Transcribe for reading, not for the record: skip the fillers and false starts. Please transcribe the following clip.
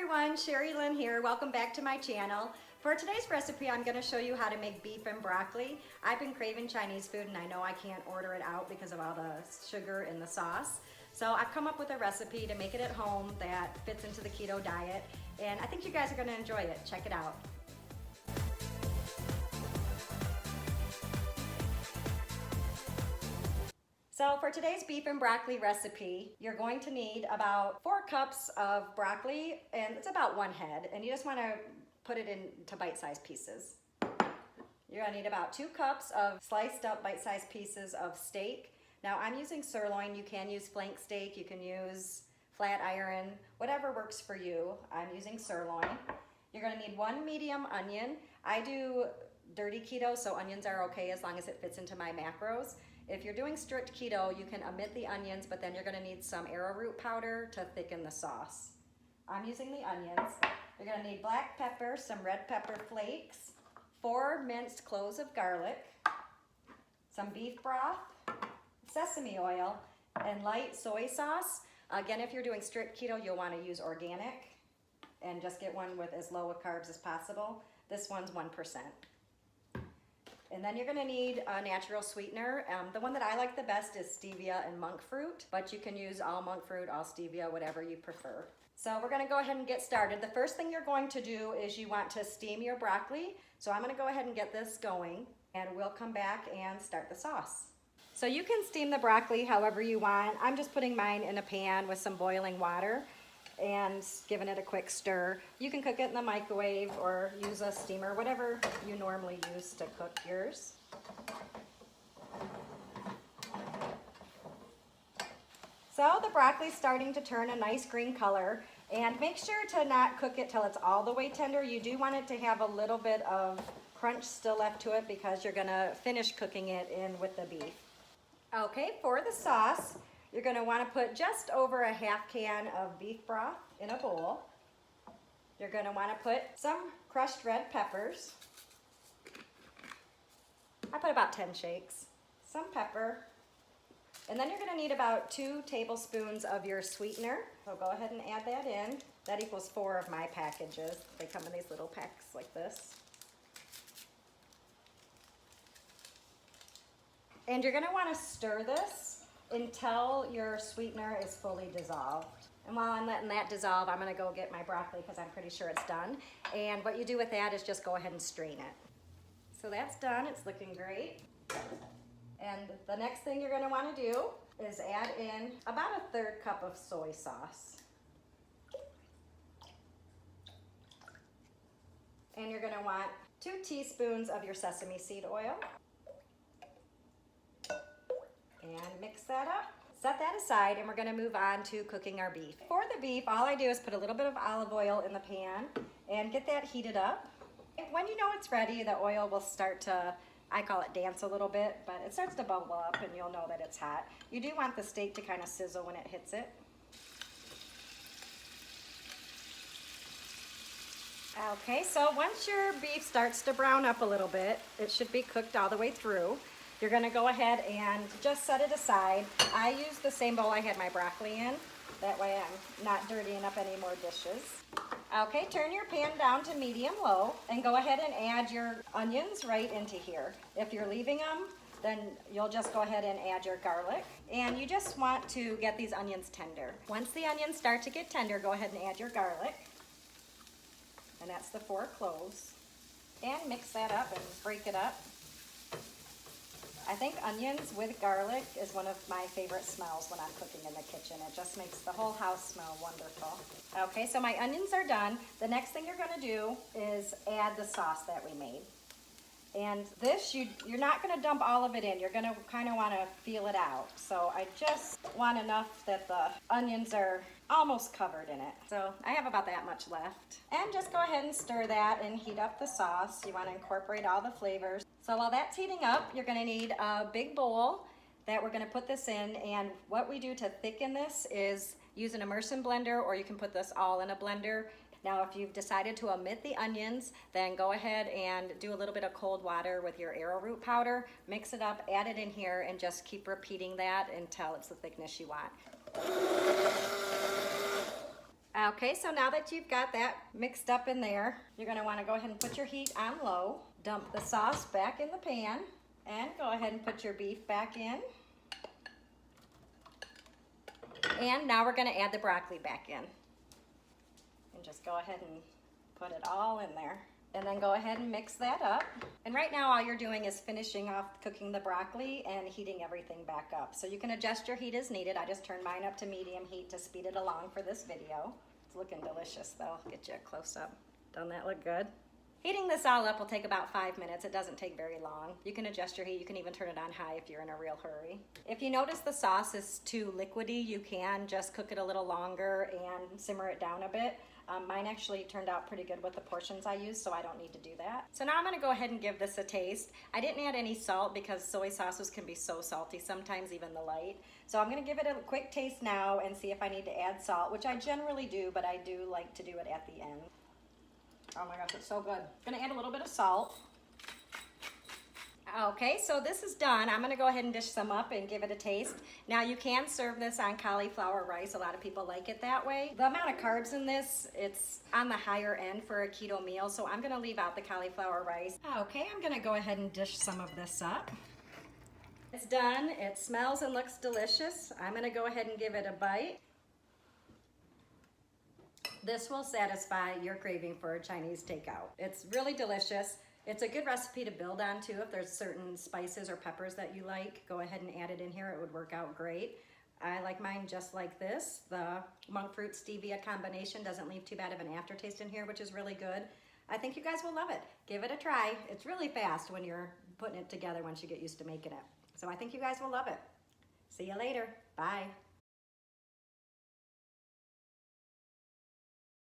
everyone, Sherry Lynn here. Welcome back to my channel. For today's recipe, I'm going to show you how to make beef and broccoli. I've been craving Chinese food and I know I can't order it out because of all the sugar in the sauce. So I've come up with a recipe to make it at home that fits into the keto diet, and I think you guys are going to enjoy it. Check it out. So for today's beef and broccoli recipe, you're going to need about 4 cups of broccoli, and it's about 1 head, and you just want to put it into bite-sized pieces. You're going to need about 2 cups of sliced up bite-sized pieces of steak. Now I'm using sirloin. You can use flank steak, you can use flat iron, whatever works for you. I'm using sirloin. You're going to need 1 medium onion. I do dirty keto, so onions are okay as long as it fits into my macros. If you're doing strict keto, you can omit the onions, but then you're going to need some arrowroot powder to thicken the sauce. I'm using the onions. You're going to need black pepper, some red pepper flakes, 4 minced cloves of garlic, some beef broth, sesame oil, and light soy sauce. Again, if you're doing strict keto, you'll want to use organic and just get one with as low carbs as possible. This one's 1%. And then you're going to need a natural sweetener. The one that I like the best is stevia and monk fruit, but you can use all monk fruit, all stevia, whatever you prefer. So we're going to go ahead and get started. The first thing you're going to do is you want to steam your broccoli. So I'm going to go ahead and get this going, and we'll come back and start the sauce. So you can steam the broccoli however you want. I'm just putting mine in a pan with some boiling water and giving it a quick stir. You can cook it in the microwave or use a steamer, whatever you normally use to cook yours. So the broccoli's starting to turn a nice green color, and make sure to not cook it till it's all the way tender. You do want it to have a little bit of crunch still left to it because you're gonna finish cooking it in with the beef. Okay, for the sauce, you're going to want to put just over a half can of beef broth in a bowl. You're going to want to put some crushed red peppers. I put about 10 shakes. Some pepper. And then you're going to need about 2 tablespoons of your sweetener. So go ahead and add that in. That equals 4 of my packages. They come in these little packs like this. And you're going to want to stir this until your sweetener is fully dissolved. And while I'm letting that dissolve, I'm going to go get my broccoli because I'm pretty sure it's done. And what you do with that is just go ahead and strain it. So that's done. It's looking great. And the next thing you're going to want to do is add in about a 1/3 cup of soy sauce. And you're going to want 2 teaspoons of your sesame seed oil. And mix that up. Set that aside, and we're going to move on to cooking our beef. For the beef, all I do is put a little bit of olive oil in the pan and get that heated up. When you know it's ready, the oil will start to, I call it dance a little bit, but it starts to bubble up and you'll know that it's hot. You do want the steak to kind of sizzle when it hits it. Okay, so once your beef starts to brown up a little bit, it should be cooked all the way through. You're going to go ahead and just set it aside. I use the same bowl I had my broccoli in. That way I'm not dirtying up any more dishes. Okay, turn your pan down to medium-low and go ahead and add your onions right into here. If you're leaving them, then you'll just go ahead and add your garlic. And you just want to get these onions tender. Once the onions start to get tender, go ahead and add your garlic. And that's the 4 cloves. And mix that up and break it up. I think onions with garlic is one of my favorite smells when I'm cooking in the kitchen. It just makes the whole house smell wonderful. Okay, so my onions are done. The next thing you're going to do is add the sauce that we made. And this, you're not going to dump all of it in. You're going to kind of want to feel it out. So I just want enough that the onions are almost covered in it. So I have about that much left. And just go ahead and stir that and heat up the sauce. You want to incorporate all the flavors. So while that's heating up, you're going to need a big bowl that we're going to put this in. And what we do to thicken this is use an immersion blender, or you can put this all in a blender. Now, if you've decided to omit the onions, then go ahead and do a little bit of cold water with your arrowroot powder, mix it up, add it in here, and just keep repeating that until it's the thickness you want. Okay, so now that you've got that mixed up in there, you're gonna wanna go ahead and put your heat on low, dump the sauce back in the pan, and go ahead and put your beef back in. And now we're gonna add the broccoli back in. And just go ahead and put it all in there. And then go ahead and mix that up. And right now all you're doing is finishing off cooking the broccoli and heating everything back up. So you can adjust your heat as needed. I just turned mine up to medium heat to speed it along for this video. It's looking delicious though. Get you a close up. Doesn't that look good? Heating this all up will take about 5 minutes. It doesn't take very long. You can adjust your heat. You can even turn it on high if you're in a real hurry. If you notice the sauce is too liquidy, you can just cook it a little longer and simmer it down a bit. Mine actually turned out pretty good with the portions I used, so I don't need to do that. So now I'm gonna go ahead and give this a taste. I didn't add any salt because soy sauces can be so salty, sometimes even the light. So I'm gonna give it a quick taste now and see if I need to add salt, which I generally do, but I do like to do it at the end. Oh my gosh, it's so good. I'm gonna add a little bit of salt. Okay, so this is done. I'm gonna go ahead and dish some up and give it a taste. Now you can serve this on cauliflower rice. A lot of people like it that way. The amount of carbs in this, it's on the higher end for a keto meal, so I'm gonna leave out the cauliflower rice. Okay, I'm gonna go ahead and dish some of this up. It's done. It smells and looks delicious. I'm gonna go ahead and give it a bite. This will satisfy your craving for a Chinese takeout. It's really delicious. It's a good recipe to build on too. If there's certain spices or peppers that you like, go ahead and add it in here. It would work out great. I like mine just like this. The monk fruit stevia combination doesn't leave too bad of an aftertaste in here, which is really good. I think you guys will love it. Give it a try. It's really fast when you're putting it together once you get used to making it. So I think you guys will love it. See you later. Bye.